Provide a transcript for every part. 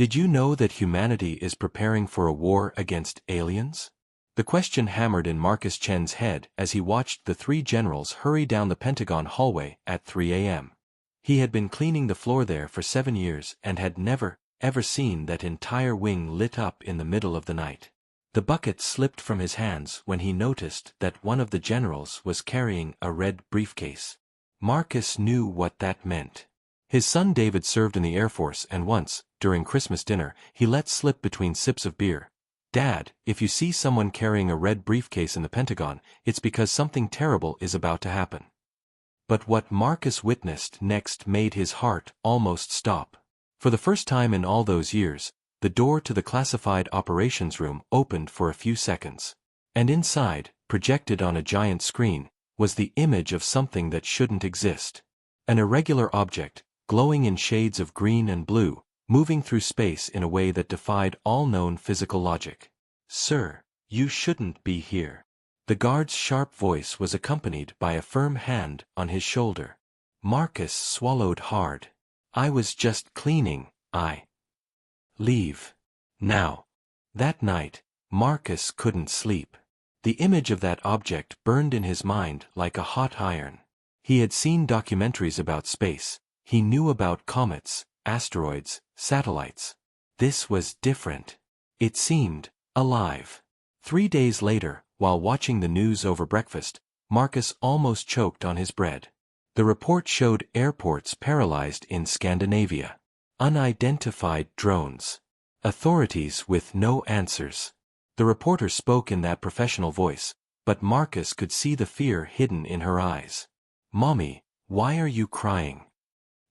Did you know that humanity is preparing for a war against aliens? The question hammered in Marcus Chen's head as he watched the three generals hurry down the Pentagon hallway at 3 a.m. He had been cleaning the floor there for 7 years and had never, ever seen that entire wing lit up in the middle of the night. The bucket slipped from his hands when he noticed that one of the generals was carrying a red briefcase. Marcus knew what that meant. His son David served in the Air Force, and once, during Christmas dinner, he let slip between sips of beer, "Dad, if you see someone carrying a red briefcase in the Pentagon, it's because something terrible is about to happen." But what Marcus witnessed next made his heart almost stop. For the first time in all those years, the door to the classified operations room opened for a few seconds. And inside, projected on a giant screen, was the image of something that shouldn't exist. An irregular object, glowing in shades of green and blue, moving through space in a way that defied all known physical logic. "Sir, you shouldn't be here." The guard's sharp voice was accompanied by a firm hand on his shoulder. Marcus swallowed hard. "I was just cleaning, Leave. Now." That night, Marcus couldn't sleep. The image of that object burned in his mind like a hot iron. He had seen documentaries about space. He knew about comets, asteroids, satellites. This was different. It seemed alive. 3 days later, while watching the news over breakfast, Marcus almost choked on his bread. The report showed airports paralyzed in Scandinavia. Unidentified drones. Authorities with no answers. The reporter spoke in that professional voice, but Marcus could see the fear hidden in her eyes. "Mommy, why are you crying?"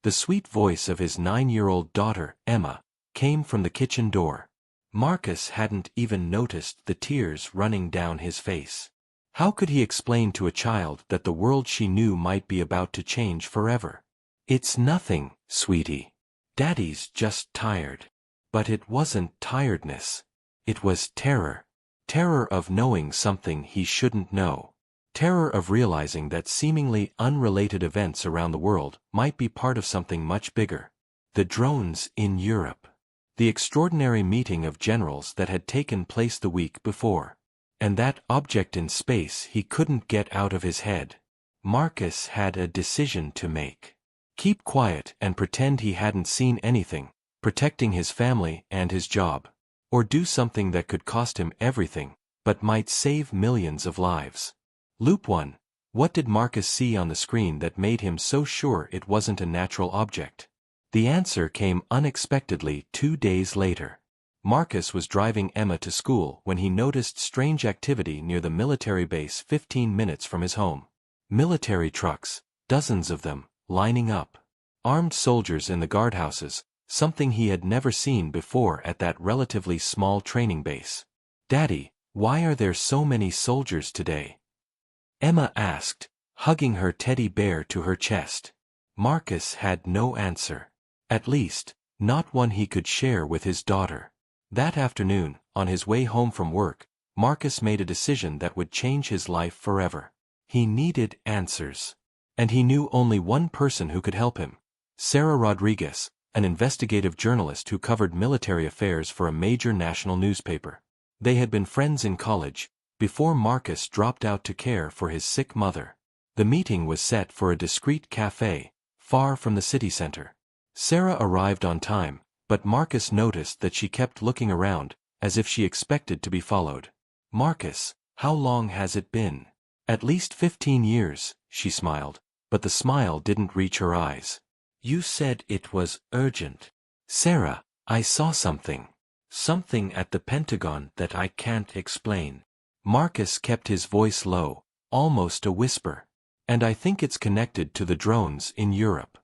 The sweet voice of his 9-year-old daughter, Emma, came from the kitchen door. Marcus hadn't even noticed the tears running down his face. How could he explain to a child that the world she knew might be about to change forever? "It's nothing, sweetie. Daddy's just tired." But it wasn't tiredness. It was terror. Terror of knowing something he shouldn't know. Terror of realizing that seemingly unrelated events around the world might be part of something much bigger. The drones in Europe. The extraordinary meeting of generals that had taken place the week before. And that object in space he couldn't get out of his head. Marcus had a decision to make. Keep quiet and pretend he hadn't seen anything, protecting his family and his job. Or do something that could cost him everything, but might save millions of lives. Loop 1. What did Marcus see on the screen that made him so sure it wasn't a natural object? The answer came unexpectedly 2 days later. Marcus was driving Emma to school when he noticed strange activity near the military base 15 minutes from his home. Military trucks, dozens of them, lining up. Armed soldiers in the guardhouses, something he had never seen before at that relatively small training base. "Daddy, why are there so many soldiers today?" Emma asked, hugging her teddy bear to her chest. Marcus had no answer. At least, not one he could share with his daughter. That afternoon, on his way home from work, Marcus made a decision that would change his life forever. He needed answers. And he knew only one person who could help him. Sarah Rodriguez, an investigative journalist who covered military affairs for a major national newspaper. They had been friends in college, before Marcus dropped out to care for his sick mother. The meeting was set for a discreet cafe, far from the city center. Sarah arrived on time, but Marcus noticed that she kept looking around, as if she expected to be followed. "Marcus, how long has it been?" "At least 15 years, she smiled, but the smile didn't reach her eyes. "You said it was urgent." "Sarah, I saw something. Something at the Pentagon that I can't explain." Marcus kept his voice low, almost a whisper. "And I think it's connected to the drones in Europe."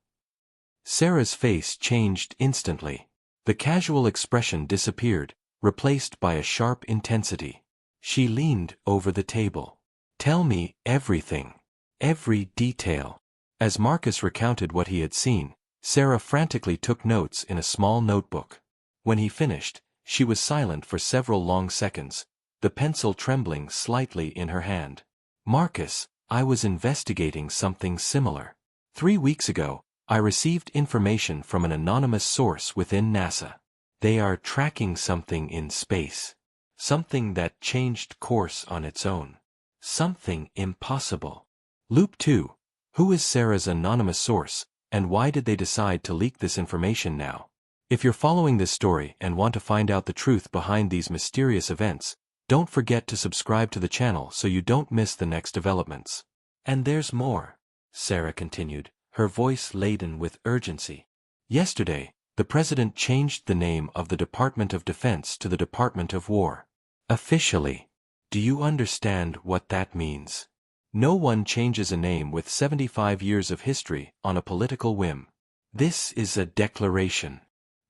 Sarah's face changed instantly. The casual expression disappeared, replaced by a sharp intensity. She leaned over the table. "Tell me everything. Every detail." As Marcus recounted what he had seen, Sarah frantically took notes in a small notebook. When he finished, she was silent for several long seconds, the pencil trembling slightly in her hand. "Marcus, I was investigating something similar. 3 weeks ago, I received information from an anonymous source within NASA. They are tracking something in space. Something that changed course on its own. Something impossible. Loop 2. Who is Sarah's anonymous source, and why did they decide to leak this information now? If you're following this story and want to find out the truth behind these mysterious events, don't forget to subscribe to the channel so you don't miss the next developments. And there's more, Sarah continued, her voice laden with urgency. Yesterday, the President changed the name of the Department of Defense to the Department of War. Officially. Do you understand what that means? No one changes a name with 75 years of history on a political whim. This is a declaration.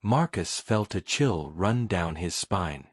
Marcus felt a chill run down his spine.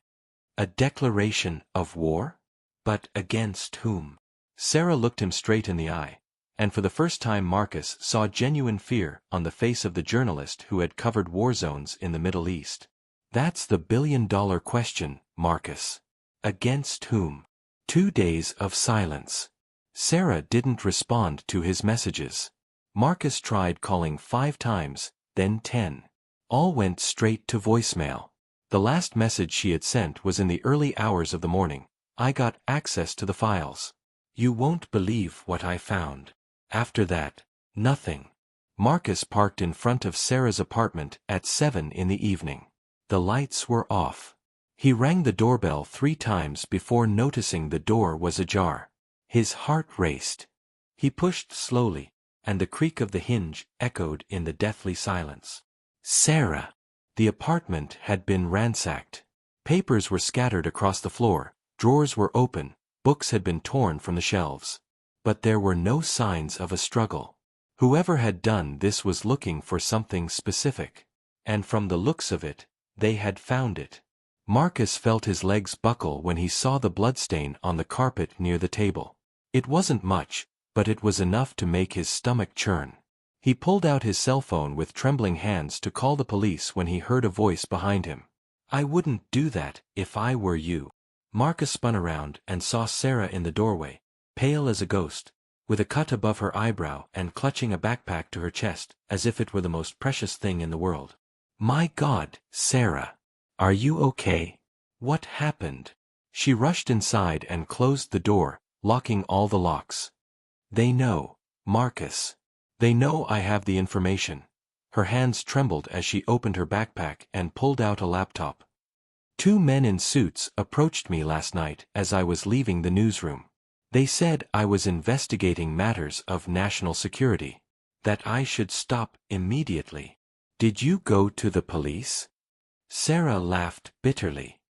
A declaration of war? But against whom? Sarah looked him straight in the eye, and for the first time Marcus saw genuine fear on the face of the journalist who had covered war zones in the Middle East. That's the billion-dollar question, Marcus. Against whom? 2 days of silence. Sarah didn't respond to his messages. Marcus tried calling 5 times, then 10. All went straight to voicemail. The last message she had sent was in the early hours of the morning. I got access to the files. You won't believe what I found. After that, nothing. Marcus parked in front of Sarah's apartment at 7 in the evening. The lights were off. He rang the doorbell 3 times before noticing the door was ajar. His heart raced. He pushed slowly, and the creak of the hinge echoed in the deathly silence. Sarah! The apartment had been ransacked. Papers were scattered across the floor, drawers were open, books had been torn from the shelves. But there were no signs of a struggle. Whoever had done this was looking for something specific. And from the looks of it, they had found it. Marcus felt his legs buckle when he saw the bloodstain on the carpet near the table. It wasn't much, but it was enough to make his stomach churn. He pulled out his cell phone with trembling hands to call the police when he heard a voice behind him. I wouldn't do that if I were you. Marcus spun around and saw Sarah in the doorway, pale as a ghost, with a cut above her eyebrow and clutching a backpack to her chest as if it were the most precious thing in the world. My God, Sarah! Are you okay? What happened? She rushed inside and closed the door, locking all the locks. They know, Marcus. They know I have the information. Her hands trembled as she opened her backpack and pulled out a laptop. 2 men in suits approached me last night as I was leaving the newsroom. They said I was investigating matters of national security. That I should stop immediately. Did you go to the police? Sarah laughed bitterly.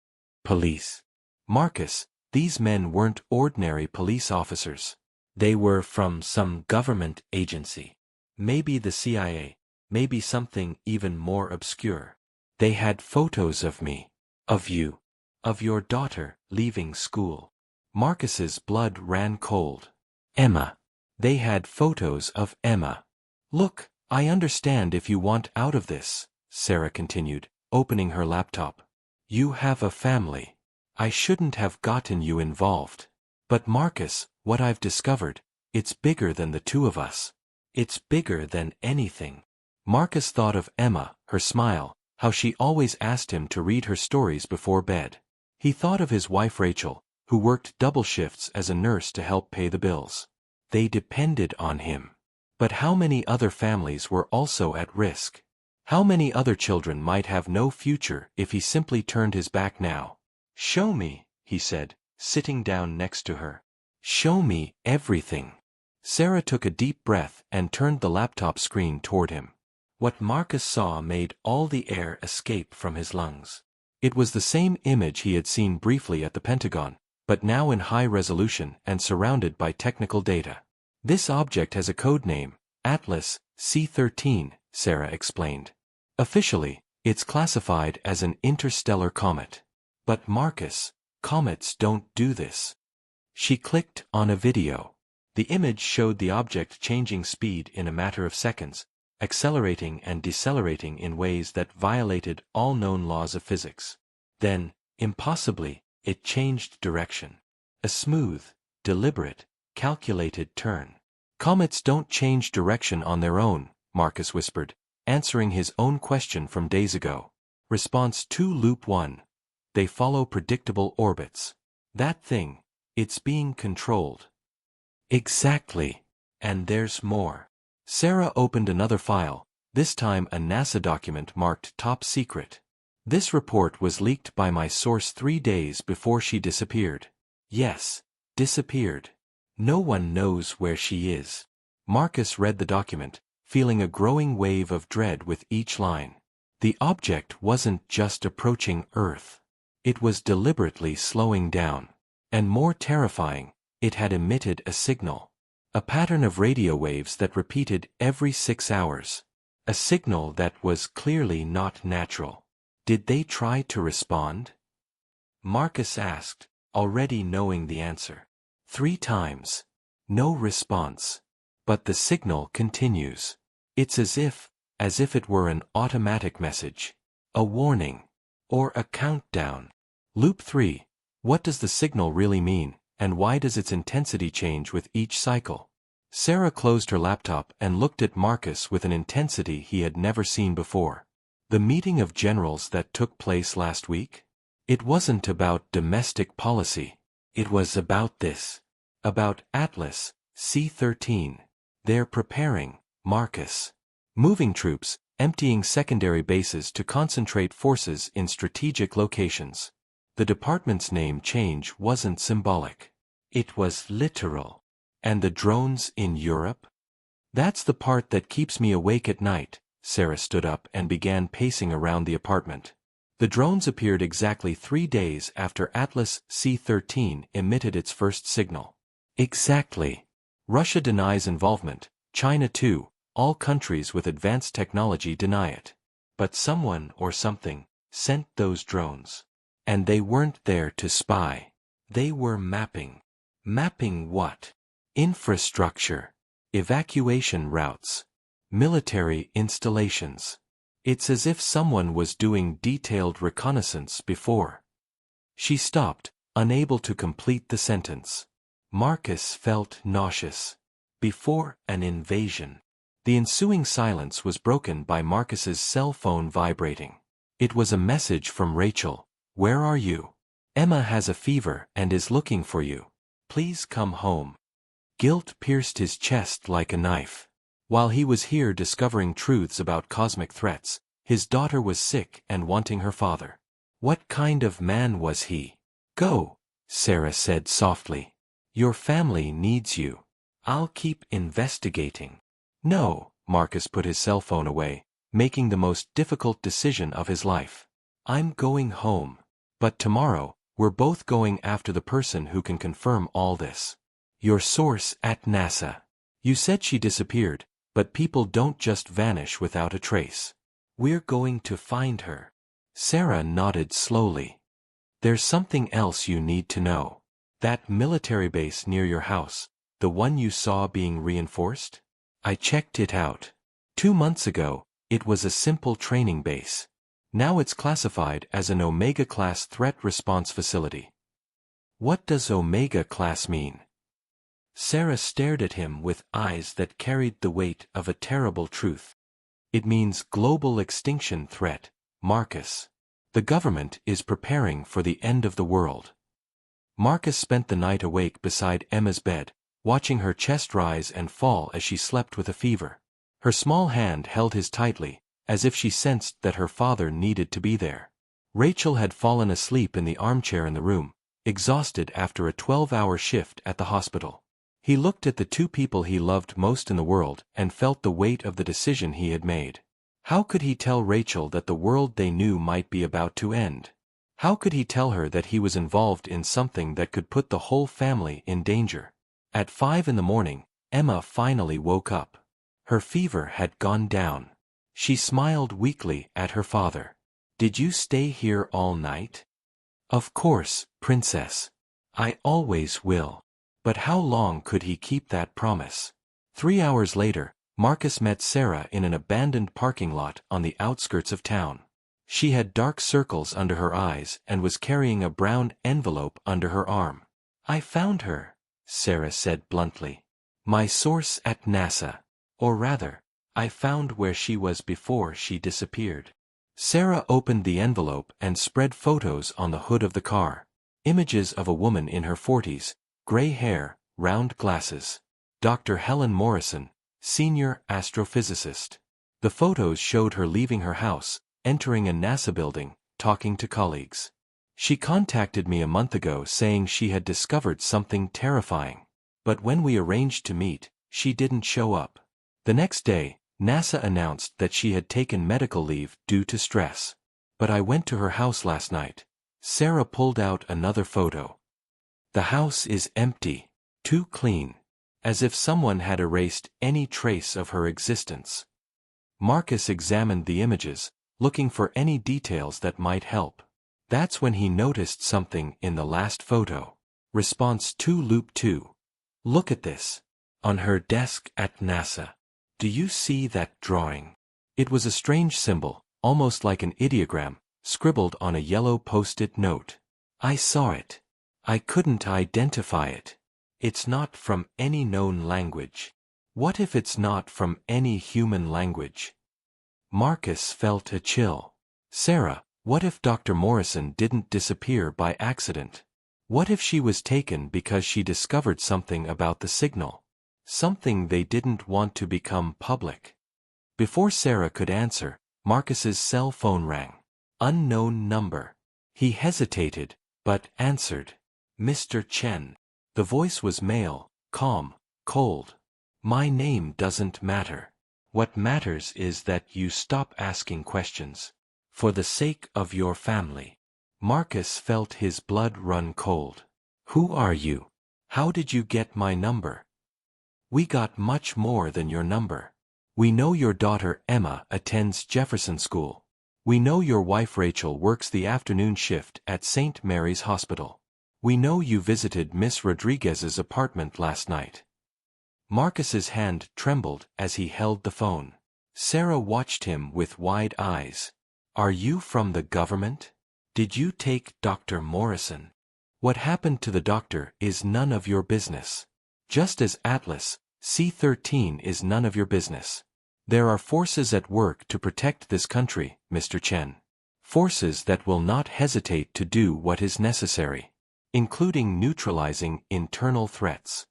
Police. Marcus, these men weren't ordinary police officers. They were from some government agency. Maybe the CIA, maybe something even more obscure. They had photos of me, of you, of your daughter leaving school. Marcus's blood ran cold. Emma. They had photos of Emma. Look, I understand if you want out of this, Sarah continued, opening her laptop. You have a family. I shouldn't have gotten you involved. But Marcus, what I've discovered, it's bigger than the 2 of us. It's bigger than anything. Marcus thought of Emma, her smile, how she always asked him to read her stories before bed. He thought of his wife Rachel, who worked double shifts as a nurse to help pay the bills. They depended on him. But how many other families were also at risk? How many other children might have no future if he simply turned his back now? Show me, he said, sitting down next to her. Show me everything. Sarah took a deep breath and turned the laptop screen toward him. What Marcus saw made all the air escape from his lungs. It was the same image he had seen briefly at the Pentagon, but now in high resolution and surrounded by technical data. This object has a code name, Atlas C-13, Sarah explained. Officially, it's classified as an interstellar comet. But Marcus, comets don't do this. She clicked on a video. The image showed the object changing speed in a matter of seconds, accelerating and decelerating in ways that violated all known laws of physics. Then, impossibly, it changed direction. A smooth, deliberate, calculated turn. Comets don't change direction on their own, Marcus whispered, answering his own question from days ago. Response 2 Loop 1. They follow predictable orbits. That thing, it's being controlled. Exactly. And there's more. Sarah opened another file, this time a NASA document marked Top Secret. This report was leaked by my source 3 days before she disappeared. Yes, disappeared. No one knows where she is. Marcus read the document, feeling a growing wave of dread with each line. The object wasn't just approaching Earth. It was deliberately slowing down. And more terrifying, it had emitted a signal. A pattern of radio waves that repeated every 6 hours. A signal that was clearly not natural. Did they try to respond? Marcus asked, already knowing the answer. 3 times. No response. But the signal continues. It's as if it were an automatic message. A warning. Or a countdown. Loop 3. What does the signal really mean, and why does its intensity change with each cycle? Sarah closed her laptop and looked at Marcus with an intensity he had never seen before. The meeting of generals that took place last week? It wasn't about domestic policy. It was about this. About Atlas, C-13. They're preparing, Marcus. Moving troops, emptying secondary bases to concentrate forces in strategic locations. The department's name change wasn't symbolic. It was literal. And the drones in Europe? That's the part that keeps me awake at night. Sarah stood up and began pacing around the apartment. The drones appeared exactly 3 days after Atlas C-13 emitted its first signal. Exactly. Russia denies involvement, China too, all countries with advanced technology deny it. But someone or something sent those drones. And they weren't there to spy. They were mapping. Mapping what? Infrastructure. Evacuation routes. Military installations. It's as if someone was doing detailed reconnaissance before. She stopped, unable to complete the sentence. Marcus felt nauseous. Before an invasion. The ensuing silence was broken by Marcus's cell phone vibrating. It was a message from Rachel. Where are you? Emma has a fever and is looking for you. Please come home. Guilt pierced his chest like a knife. While he was here discovering truths about cosmic threats, his daughter was sick and wanting her father. What kind of man was he? Go, Sarah said softly. Your family needs you. I'll keep investigating. No, Marcus put his cell phone away, making the most difficult decision of his life. I'm going home. But tomorrow, we're both going after the person who can confirm all this. Your source at NASA. You said she disappeared, but people don't just vanish without a trace. We're going to find her. Sarah nodded slowly. There's something else you need to know. That military base near your house, the one you saw being reinforced? I checked it out. 2 months ago, it was a simple training base. Now it's classified as an Omega-class threat response facility. What does Omega-class mean? Sarah stared at him with eyes that carried the weight of a terrible truth. It means global extinction threat, Marcus. The government is preparing for the end of the world. Marcus spent the night awake beside Emma's bed, watching her chest rise and fall as she slept with a fever. Her small hand held his tightly, as if she sensed that her father needed to be there. Rachel had fallen asleep in the armchair in the room, exhausted after a 12-hour shift at the hospital. He looked at the 2 people he loved most in the world and felt the weight of the decision he had made. How could he tell Rachel that the world they knew might be about to end? How could he tell her that he was involved in something that could put the whole family in danger? At 5 in the morning, Emma finally woke up. Her fever had gone down. She smiled weakly at her father. Did you stay here all night? Of course, princess. I always will. But how long could he keep that promise? 3 hours later, Marcus met Sarah in an abandoned parking lot on the outskirts of town. She had dark circles under her eyes and was carrying a brown envelope under her arm. I found her, Sarah said bluntly. My source at NASA. Or rather, I found where she was before she disappeared. Sarah opened the envelope and spread photos on the hood of the car. Images of a woman in her 40s, gray hair, round glasses. Dr. Helen Morrison, senior astrophysicist. The photos showed her leaving her house, entering a NASA building, talking to colleagues. She contacted me a month ago saying she had discovered something terrifying. But when we arranged to meet, she didn't show up. The next day, NASA announced that she had taken medical leave due to stress. But I went to her house last night. Sarah pulled out another photo. The house is empty, too clean, as if someone had erased any trace of her existence. Marcus examined the images, looking for any details that might help. That's when he noticed something in the last photo. Response 2 Loop 2. Look at this. On her desk at NASA. Do you see that drawing? It was a strange symbol, almost like an ideogram, scribbled on a yellow post-it note. I saw it. I couldn't identify it. It's not from any known language. What if it's not from any human language? Marcus felt a chill. Sarah, what if Dr. Morrison didn't disappear by accident? What if she was taken because she discovered something about the signal? Something they didn't want to become public. Before Sarah could answer, Marcus's cell phone rang. Unknown number. He hesitated, but answered. Mr. Chen. The voice was male, calm, cold. My name doesn't matter. What matters is that you stop asking questions. For the sake of your family. Marcus felt his blood run cold. Who are you? How did you get my number? We got much more than your number. We know your daughter Emma attends Jefferson School. We know your wife Rachel works the afternoon shift at St. Mary's Hospital. We know you visited Miss Rodriguez's apartment last night. Marcus's hand trembled as he held the phone. Sarah watched him with wide eyes. Are you from the government? Did you take Dr. Morrison? What happened to the doctor is none of your business. Just as Atlas, C-13 is none of your business. There are forces at work to protect this country, Mr. Chen. Forces that will not hesitate to do what is necessary, including neutralizing internal threats.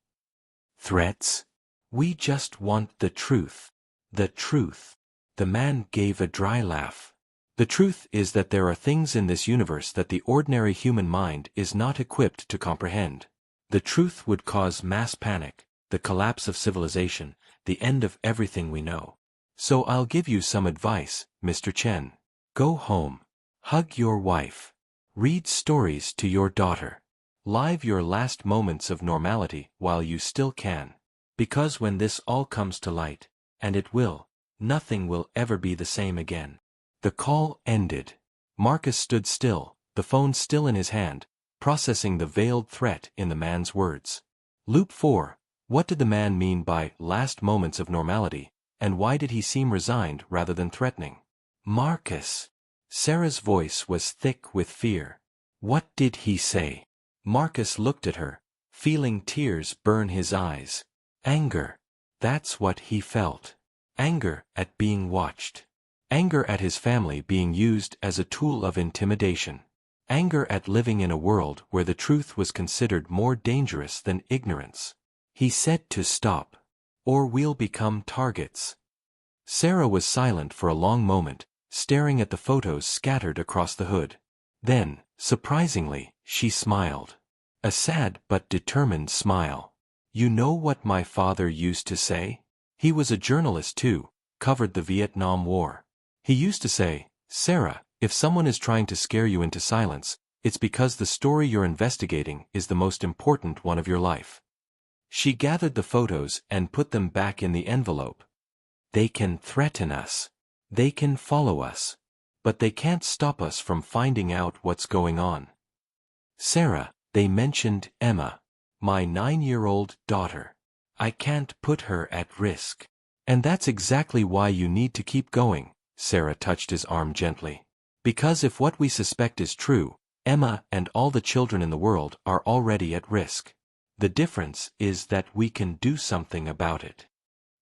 Threats? We just want the truth. The truth. The man gave a dry laugh. The truth is that there are things in this universe that the ordinary human mind is not equipped to comprehend. The truth would cause mass panic, the collapse of civilization, the end of everything we know. So I'll give you some advice, Mr. Chen. Go home. Hug your wife. Read stories to your daughter. Live your last moments of normality while you still can. Because when this all comes to light, and it will, nothing will ever be the same again. The call ended. Marcus stood still, the phone still in his hand, processing the veiled threat in the man's words. Loop 4. What did the man mean by last moments of normality, and why did he seem resigned rather than threatening? Marcus. Sarah's voice was thick with fear. What did he say? Marcus looked at her, feeling tears burn his eyes. Anger. That's what he felt. Anger at being watched. Anger at his family being used as a tool of intimidation. Anger at living in a world where the truth was considered more dangerous than ignorance. He said to stop. Or we'll become targets. Sarah was silent for a long moment, staring at the photos scattered across the hood. Then, surprisingly, she smiled. A sad but determined smile. You know what my father used to say? He was a journalist too, covered the Vietnam War. He used to say, Sarah, if someone is trying to scare you into silence, it's because the story you're investigating is the most important one of your life. She gathered the photos and put them back in the envelope. They can threaten us. They can follow us. But they can't stop us from finding out what's going on. Sarah, they mentioned Emma, my 9-year-old daughter. I can't put her at risk. And that's exactly why you need to keep going, Sarah touched his arm gently. Because if what we suspect is true, Emma and all the children in the world are already at risk. The difference is that we can do something about it.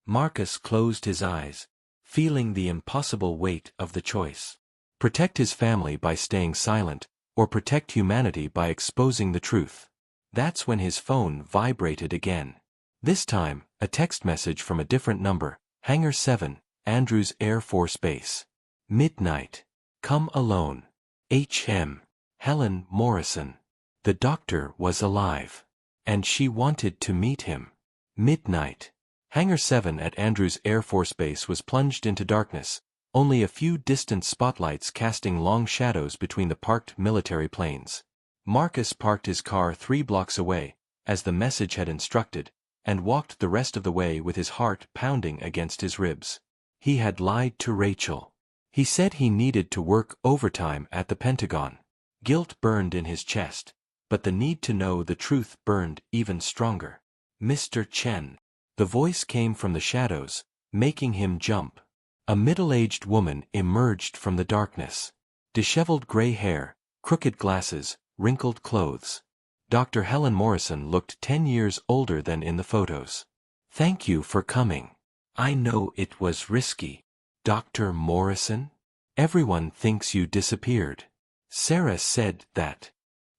Marcus closed his eyes, feeling the impossible weight of the choice. Protect his family by staying silent, or protect humanity by exposing the truth. That's when his phone vibrated again. This time, a text message from a different number, Hangar 7, Andrews Air Force Base. Midnight. Come alone. H.M. Helen Morrison. The doctor was alive. And she wanted to meet him. Midnight. Hangar 7 at Andrews Air Force Base was plunged into darkness, only a few distant spotlights casting long shadows between the parked military planes. Marcus parked his car 3 blocks away, as the message had instructed, and walked the rest of the way with his heart pounding against his ribs. He had lied to Rachel. He said he needed to work overtime at the Pentagon. Guilt burned in his chest, but the need to know the truth burned even stronger. Mr. Chen. The voice came from the shadows, making him jump. A middle-aged woman emerged from the darkness. Disheveled gray hair, crooked glasses, wrinkled clothes. Dr. Helen Morrison looked 10 years older than in the photos. Thank you for coming. I know it was risky. Dr. Morrison? Everyone thinks you disappeared. Sarah said that.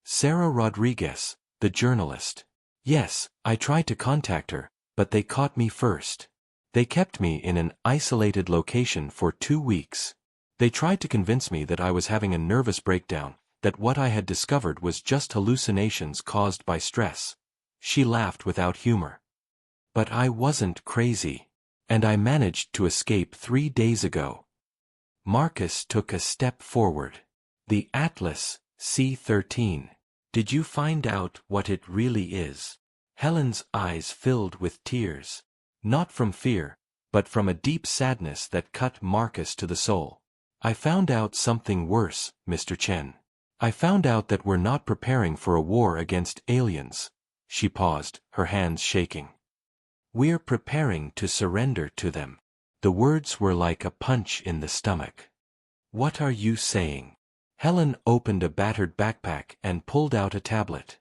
Sarah Rodriguez, the journalist. Yes, I tried to contact her, but they caught me first. They kept me in an isolated location for 2 weeks. They tried to convince me that I was having a nervous breakdown, that what I had discovered was just hallucinations caused by stress. She laughed without humor. But I wasn't crazy. And I managed to escape 3 days ago. Marcus took a step forward. The Atlas, C-13. Did you find out what it really is? Helen's eyes filled with tears. Not from fear, but from a deep sadness that cut Marcus to the soul. I found out something worse, Mr. Chen. I found out that we're not preparing for a war against aliens. She paused, her hands shaking. We're preparing to surrender to them. The words were like a punch in the stomach. What are you saying? Helen opened a battered backpack and pulled out a tablet.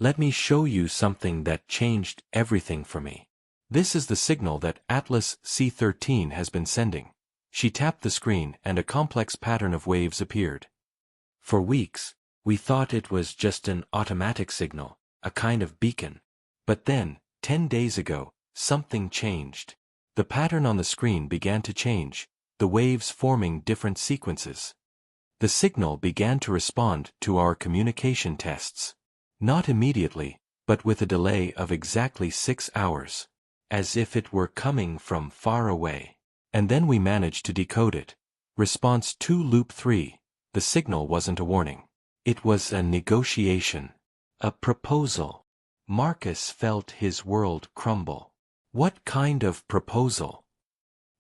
Let me show you something that changed everything for me. This is the signal that Atlas C-13 has been sending. She tapped the screen and a complex pattern of waves appeared. For weeks, we thought it was just an automatic signal, a kind of beacon. But then, 10 days ago, something changed. The pattern on the screen began to change, the waves forming different sequences. The signal began to respond to our communication tests. Not immediately, but with a delay of exactly 6 hours. As if it were coming from far away. And then we managed to decode it. Response 2 Loop 3. The signal wasn't a warning. It was a negotiation. A proposal. Marcus felt his world crumble. What kind of proposal?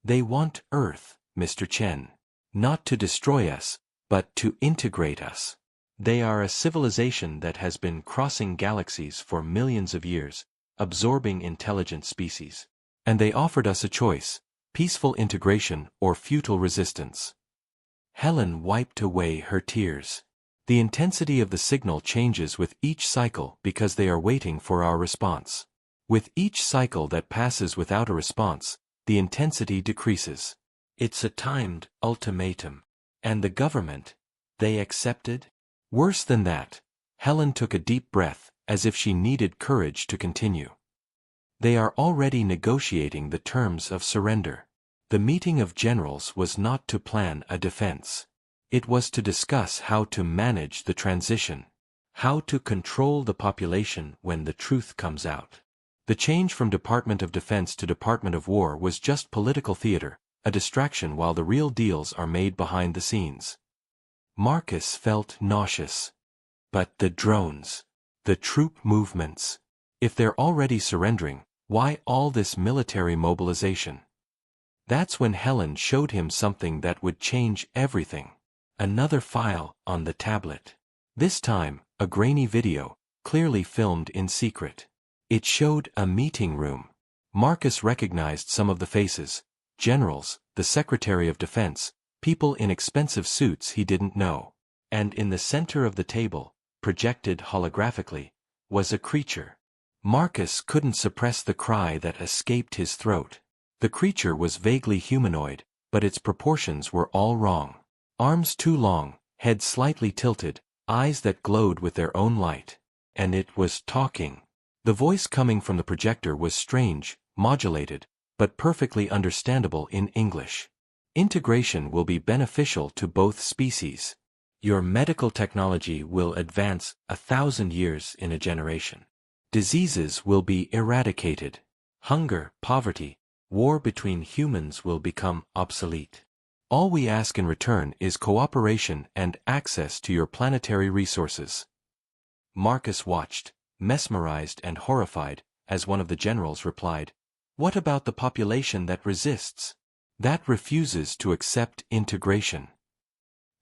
They want Earth, Mr. Chen. Not to destroy us, but to integrate us. They are a civilization that has been crossing galaxies for millions of years, absorbing intelligent species. And they offered us a choice, peaceful integration or futile resistance. Helen wiped away her tears. The intensity of the signal changes with each cycle because they are waiting for our response. With each cycle that passes without a response, the intensity decreases. It's a timed ultimatum. And the government, they accepted? Worse than that, Helen took a deep breath, as if she needed courage to continue. They are already negotiating the terms of surrender. The meeting of generals was not to plan a defense. It was to discuss how to manage the transition. How to control the population when the truth comes out. The change from Department of Defense to Department of War was just political theater, a distraction while the real deals are made behind the scenes. Marcus felt nauseous. But the drones. The troop movements. If they're already surrendering, why all this military mobilization? That's when Helen showed him something that would change everything. Another file on the tablet. This time, a grainy video, clearly filmed in secret. It showed a meeting room. Marcus recognized some of the faces. Generals, the Secretary of Defense, people in expensive suits he didn't know. And in the center of the table, projected holographically, was a creature. Marcus couldn't suppress the cry that escaped his throat. The creature was vaguely humanoid, but its proportions were all wrong. Arms too long, head slightly tilted, eyes that glowed with their own light. And it was talking. The voice coming from the projector was strange, modulated, but perfectly understandable in English. Integration will be beneficial to both species. Your medical technology will advance 1,000 years in a generation. Diseases will be eradicated. Hunger, poverty, war between humans will become obsolete. All we ask in return is cooperation and access to your planetary resources. Marcus watched, mesmerized and horrified, as one of the generals replied, "What about the population that resists? That refuses to accept integration?"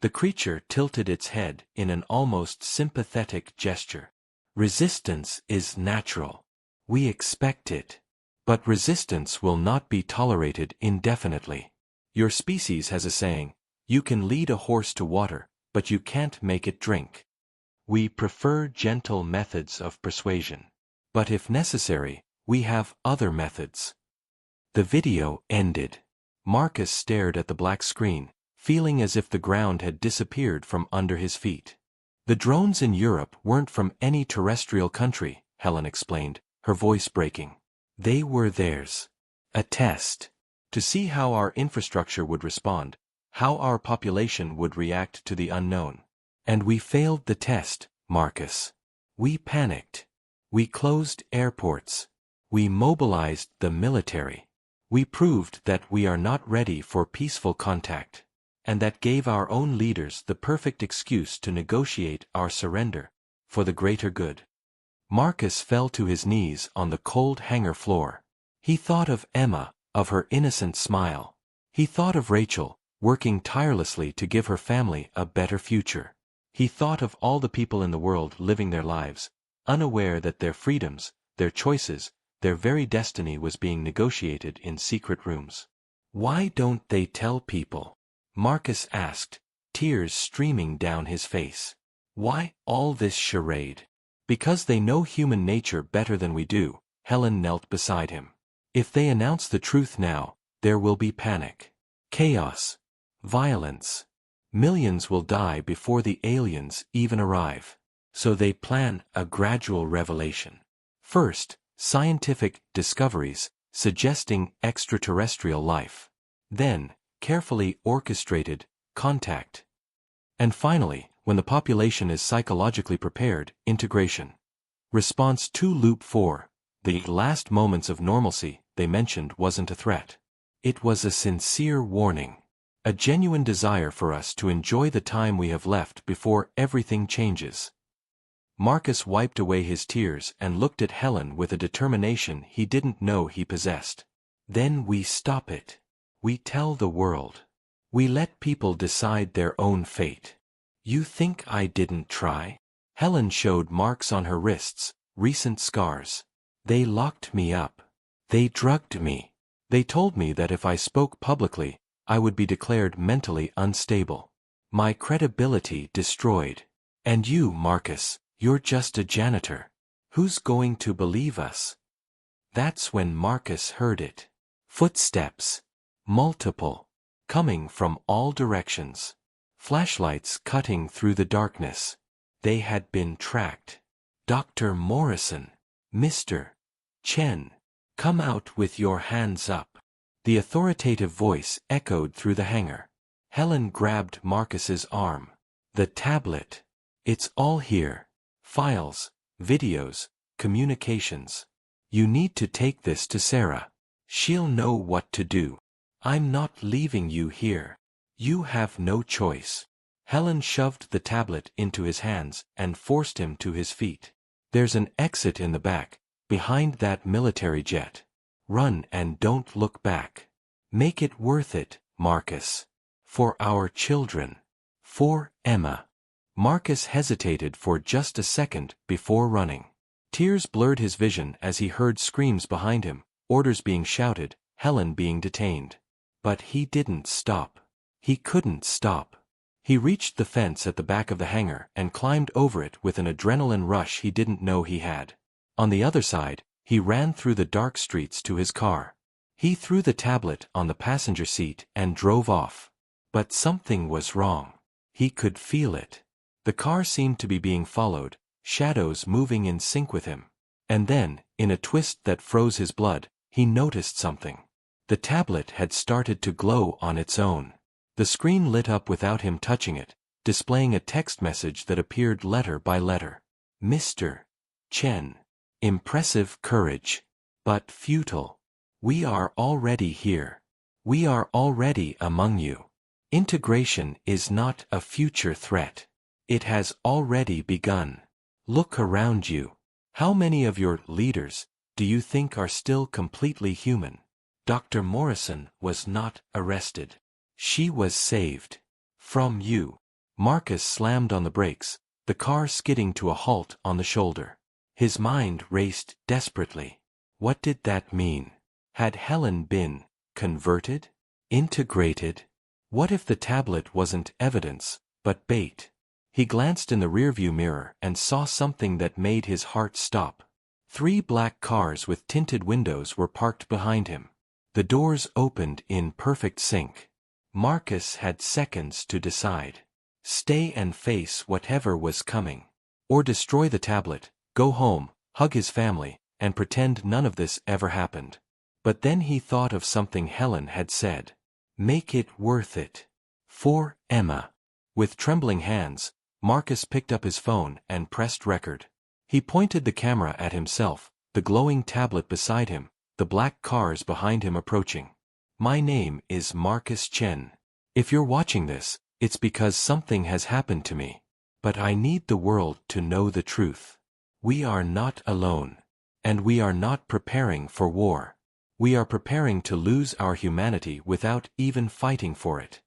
The creature tilted its head in an almost sympathetic gesture. "Resistance is natural. We expect it. But resistance will not be tolerated indefinitely. Your species has a saying, you can lead a horse to water, but you can't make it drink. We prefer gentle methods of persuasion. But if necessary, we have other methods." The video ended. Marcus stared at the black screen, feeling as if the ground had disappeared from under his feet. "The drones in Europe weren't from any terrestrial country," Helen explained, her voice breaking. "They were theirs. A test. To see how our infrastructure would respond, how our population would react to the unknown. And we failed the test, Marcus. We panicked. We closed airports. We mobilized the military. We proved that we are not ready for peaceful contact. And that gave our own leaders the perfect excuse to negotiate our surrender, for the greater good." Marcus fell to his knees on the cold hangar floor. He thought of Emma, of her innocent smile. He thought of Rachel, working tirelessly to give her family a better future. He thought of all the people in the world living their lives, unaware that their freedoms, their choices, their very destiny was being negotiated in secret rooms. "Why don't they tell people?" Marcus asked, tears streaming down his face. "Why all this charade?" "Because they know human nature better than we do," Helen knelt beside him. "If they announce the truth now, there will be panic. Chaos. Violence. Millions will die before the aliens even arrive. So they plan a gradual revelation. First, scientific discoveries suggesting extraterrestrial life. Then, carefully orchestrated contact. And finally, when the population is psychologically prepared, integration. Response to Loop 4. The last moments of normalcy they mentioned wasn't a threat. It was a sincere warning. A genuine desire for us to enjoy the time we have left before everything changes. Marcus wiped away his tears and looked at Helen with a determination he didn't know he possessed. "Then we stop it. We tell the world. We let people decide their own fate." "You think I didn't try?" Helen showed marks on her wrists, recent scars. "They locked me up. They drugged me. They told me that if I spoke publicly, I would be declared mentally unstable. My credibility destroyed. And you, Marcus, you're just a janitor. Who's going to believe us?" That's when Marcus heard it. Footsteps. Multiple. Coming from all directions. Flashlights cutting through the darkness. They had been tracked. "Dr. Morrison. Mr. Chen. Come out with your hands up." The authoritative voice echoed through the hangar. Helen grabbed Marcus's arm. "The tablet. It's all here. Files, videos, communications. You need to take this to Sarah. She'll know what to do. I'm not leaving you here. You have no choice." Helen shoved the tablet into his hands and forced him to his feet. "There's an exit in the back, behind that military jet. Run and don't look back. Make it worth it, Marcus. For our children. For Emma." Marcus hesitated for just a second before running. Tears blurred his vision as he heard screams behind him, orders being shouted, Helen being detained. But he didn't stop. He couldn't stop. He reached the fence at the back of the hangar and climbed over it with an adrenaline rush he didn't know he had. On the other side, he ran through the dark streets to his car. He threw the tablet on the passenger seat and drove off. But something was wrong. He could feel it. The car seemed to be being followed, shadows moving in sync with him. And then, in a twist that froze his blood, he noticed something. The tablet had started to glow on its own. The screen lit up without him touching it, displaying a text message that appeared letter by letter. Mr. Chen. Impressive courage. But futile. We are already here. We are already among you. Integration is not a future threat. It has already begun. Look around you. How many of your leaders do you think are still completely human? Dr. Morrison was not arrested. She was saved. From you. Marcus slammed on the brakes, the car skidding to a halt on the shoulder. His mind raced desperately. What did that mean? Had Helen been converted? Integrated? What if the tablet wasn't evidence, but bait? He glanced in the rearview mirror and saw something that made his heart stop. 3 black cars with tinted windows were parked behind him. The doors opened in perfect sync. Marcus had seconds to decide. Stay and face whatever was coming. Or destroy the tablet, go home, hug his family, and pretend none of this ever happened. But then he thought of something Helen had said. Make it worth it. For Emma. With trembling hands, Marcus picked up his phone and pressed record. He pointed the camera at himself, the glowing tablet beside him, the black cars behind him approaching. My name is Marcus Chen. If you're watching this, it's because something has happened to me. But I need the world to know the truth. We are not alone. And we are not preparing for war. We are preparing to lose our humanity without even fighting for it.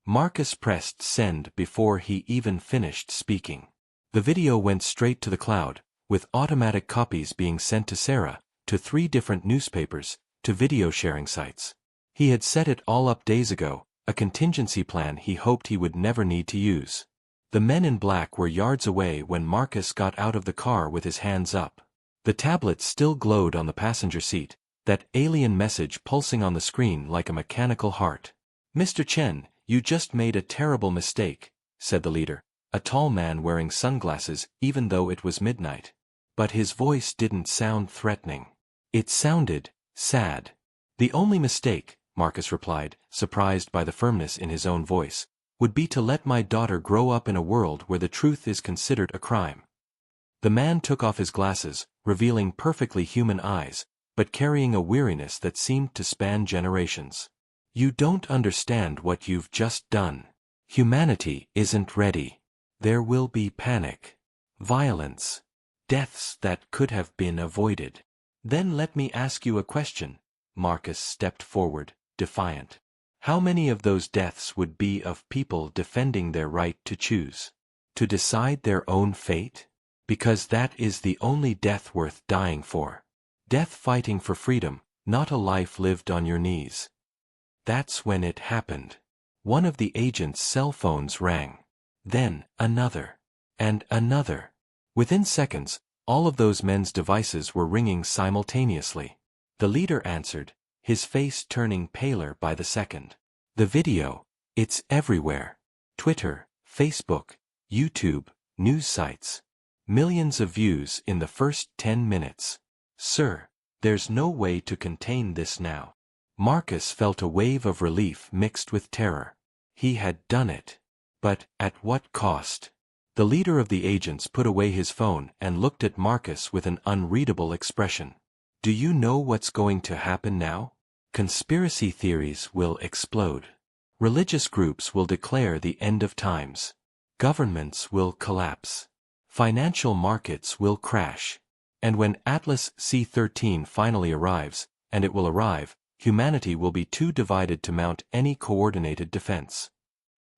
Marcus pressed send before he even finished speaking. The video went straight to the cloud, with automatic copies being sent to Sarah, to 3 different newspapers, to video sharing sites. He had set it all up days ago, a contingency plan he hoped he would never need to use. The men in black were yards away when Marcus got out of the car with his hands up. The tablet still glowed on the passenger seat, that alien message pulsing on the screen like a mechanical heart. Mr. Chen, you just made a terrible mistake, said the leader, a tall man wearing sunglasses even though it was midnight. But his voice didn't sound threatening. It sounded sad. The only mistake, Marcus replied, surprised by the firmness in his own voice, would be to let my daughter grow up in a world where the truth is considered a crime. The man took off his glasses, revealing perfectly human eyes, but carrying a weariness that seemed to span generations. You don't understand what you've just done. Humanity isn't ready. There will be panic, violence, deaths that could have been avoided. Then let me ask you a question. Marcus stepped forward, defiant. How many of those deaths would be of people defending their right to choose? To decide their own fate? Because that is the only death worth dying for. Death fighting for freedom, not a life lived on your knees. That's when it happened. One of the agent's cell phones rang. Then, another. And another. Within seconds, all of those men's devices were ringing simultaneously. The leader answered, his face turning paler by the second. The video, it's everywhere. Twitter, Facebook, YouTube, news sites. Millions of views in the first 10 minutes. Sir, there's no way to contain this now. Marcus felt a wave of relief mixed with terror. He had done it. But at what cost? The leader of the agents put away his phone and looked at Marcus with an unreadable expression. Do you know what's going to happen now? Conspiracy theories will explode. Religious groups will declare the end of times. Governments will collapse. Financial markets will crash. And when Atlas C-13 finally arrives, and it will arrive, humanity will be too divided to mount any coordinated defense.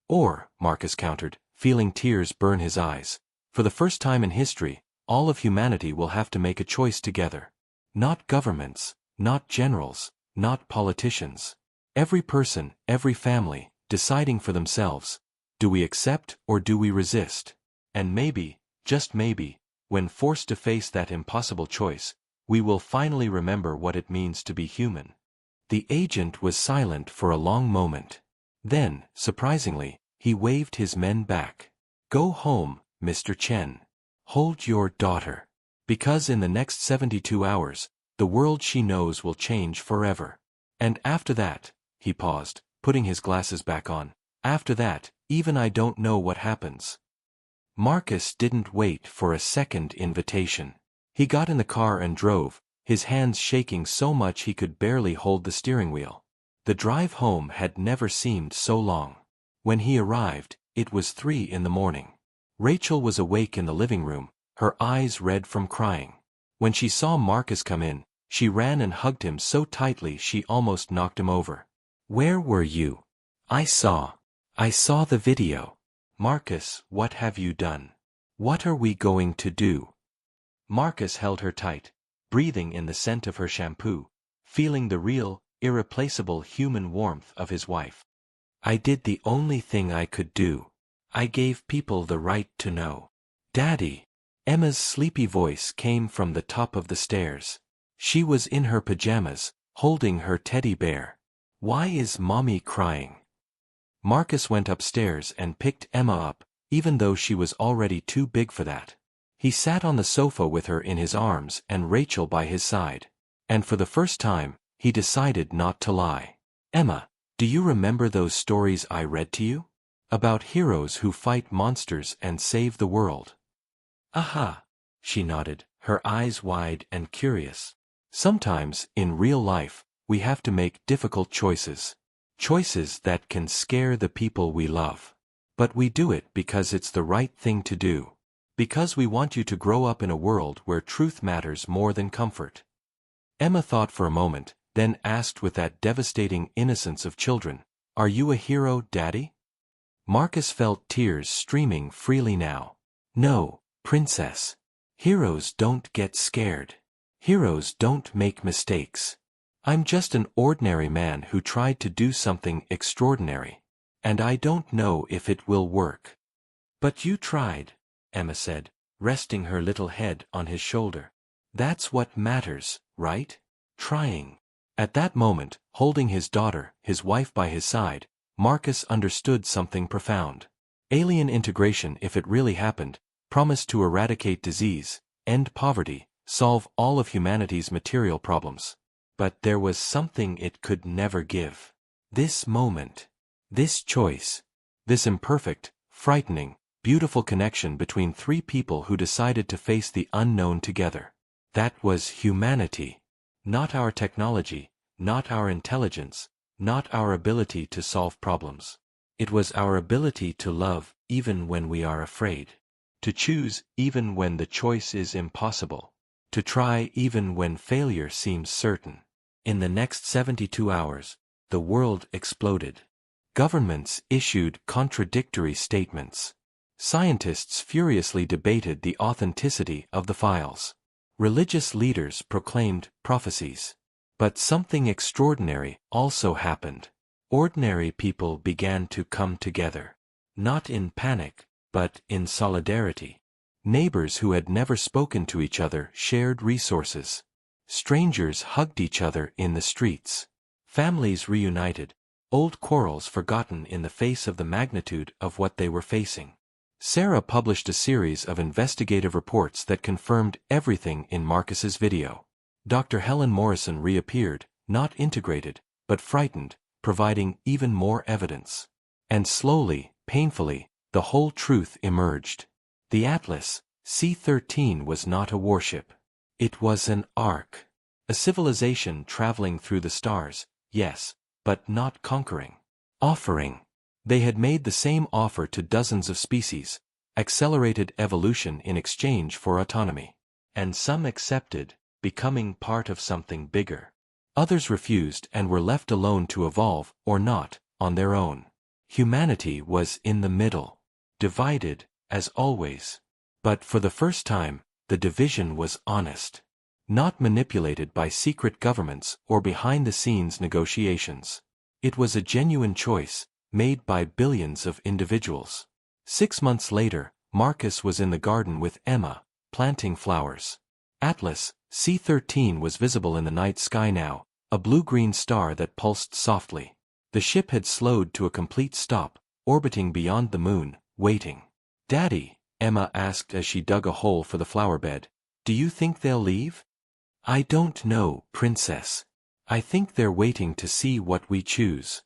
Or, Marcus countered, feeling tears burn his eyes, for the first time in history, all of humanity will have to make a choice together. Not governments, not generals, not politicians. Every person, every family, deciding for themselves. Do we accept or do we resist? And maybe, just maybe, when forced to face that impossible choice, we will finally remember what it means to be human. The agent was silent for a long moment. Then, surprisingly, he waved his men back. Go home, Mr. Chen. Hold your daughter. Because in the next 72 hours, the world she knows will change forever. And after that, he paused, putting his glasses back on. After that, even I don't know what happens. Marcus didn't wait for a second invitation. He got in the car and drove, his hands shaking so much he could barely hold the steering wheel. The drive home had never seemed so long. When he arrived, it was 3 in the morning. Rachel was awake in the living room, her eyes red from crying. When she saw Marcus come in, she ran and hugged him so tightly she almost knocked him over. Where were you? I saw the video. Marcus, what have you done? What are we going to do? Marcus held her tight, breathing in the scent of her shampoo, feeling the real, irreplaceable human warmth of his wife. I did the only thing I could do. I gave people the right to know. Daddy. Emma's sleepy voice came from the top of the stairs. She was in her pajamas, holding her teddy bear. Why is Mommy crying? Marcus went upstairs and picked Emma up, even though she was already too big for that. He sat on the sofa with her in his arms and Rachel by his side. And for the first time, he decided not to lie. Emma, do you remember those stories I read to you? About heroes who fight monsters and save the world. Aha! She nodded, her eyes wide and curious. Sometimes, in real life, we have to make difficult choices. Choices that can scare the people we love. But we do it because it's the right thing to do. Because we want you to grow up in a world where truth matters more than comfort. Emma thought for a moment, then asked with that devastating innocence of children, Are you a hero, Daddy? Marcus felt tears streaming freely now. No, Princess. Heroes don't get scared. Heroes don't make mistakes. I'm just an ordinary man who tried to do something extraordinary. And I don't know if it will work. But you tried, Emma said, resting her little head on his shoulder. That's what matters, right? Trying. At that moment, holding his daughter, his wife by his side, Marcus understood something profound. Alien integration, if it really happened, promised to eradicate disease, end poverty, solve all of humanity's material problems. But there was something it could never give. This moment. This choice. This imperfect, frightening, beautiful connection between 3 people who decided to face the unknown together. That was humanity. Not our technology, not our intelligence, not our ability to solve problems. It was our ability to love even when we are afraid. To choose even when the choice is impossible. To try even when failure seems certain. In the next 72 hours, the world exploded. Governments issued contradictory statements. Scientists furiously debated the authenticity of the files. Religious leaders proclaimed prophecies. But something extraordinary also happened. Ordinary people began to come together. Not in panic, but in solidarity. Neighbors who had never spoken to each other shared resources. Strangers hugged each other in the streets. Families reunited, old quarrels forgotten in the face of the magnitude of what they were facing. Sarah published a series of investigative reports that confirmed everything in Marcus's video. Dr. Helen Morrison reappeared, not integrated, but frightened, providing even more evidence. And slowly, painfully, the whole truth emerged. The Atlas, C-13 was not a warship. It was an ark. A civilization traveling through the stars, yes, but not conquering. Offering. They had made the same offer to dozens of species, accelerated evolution in exchange for autonomy. And some accepted, becoming part of something bigger. Others refused and were left alone to evolve, or not, on their own. Humanity was in the middle. Divided, as always. But for the first time, the division was honest. Not manipulated by secret governments or behind-the-scenes negotiations. It was a genuine choice, made by billions of individuals. 6 months later, Marcus was in the garden with Emma, planting flowers. Atlas, C-13 was visible in the night sky now, a blue-green star that pulsed softly. The ship had slowed to a complete stop, orbiting beyond the moon, waiting. "Daddy," Emma asked as she dug a hole for the flower bed, "do you think they'll leave?" "I don't know, Princess. I think they're waiting to see what we choose."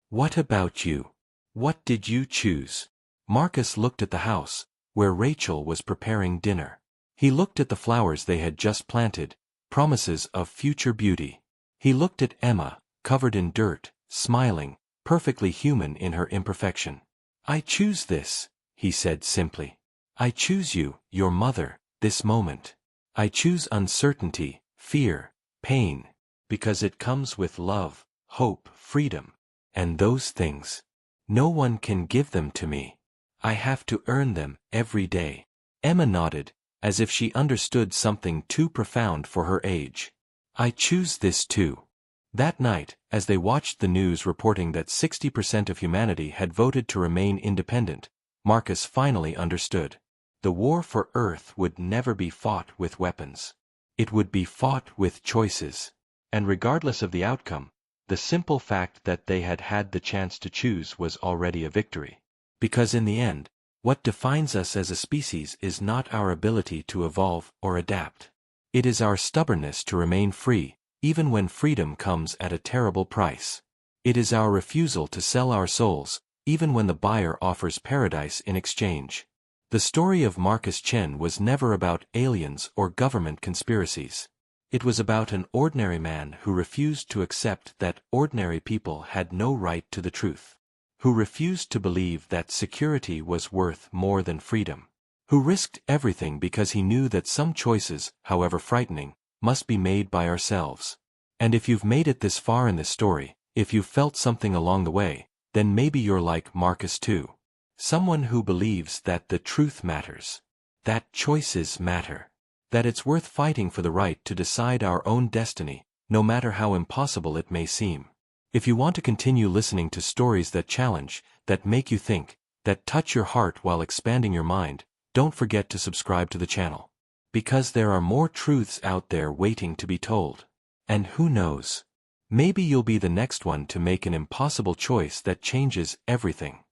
"What about you? What did you choose?" Marcus looked at the house, where Rachel was preparing dinner. He looked at the flowers they had just planted, promises of future beauty. He looked at Emma, covered in dirt, smiling, perfectly human in her imperfection. "I choose this," he said simply. "I choose you, your mother, this moment. I choose uncertainty, fear, pain, because it comes with love, hope, freedom, and those things. No one can give them to me. I have to earn them every day." Emma nodded, as if she understood something too profound for her age. "I choose this too." That night, as they watched the news reporting that 60% of humanity had voted to remain independent, Marcus finally understood. The war for Earth would never be fought with weapons. It would be fought with choices. And regardless of the outcome, the simple fact that they had had the chance to choose was already a victory. Because in the end, what defines us as a species is not our ability to evolve or adapt. It is our stubbornness to remain free, even when freedom comes at a terrible price. It is our refusal to sell our souls, even when the buyer offers paradise in exchange. The story of Marcus Chen was never about aliens or government conspiracies. It was about an ordinary man who refused to accept that ordinary people had no right to the truth. Who refused to believe that security was worth more than freedom. Who risked everything because he knew that some choices, however frightening, must be made by ourselves. And if you've made it this far in this story, if you've felt something along the way, then maybe you're like Marcus too. Someone who believes that the truth matters. That choices matter. That it's worth fighting for the right to decide our own destiny, no matter how impossible it may seem. If you want to continue listening to stories that challenge, that make you think, that touch your heart while expanding your mind, don't forget to subscribe to the channel. Because there are more truths out there waiting to be told. And who knows? Maybe you'll be the next one to make an impossible choice that changes everything.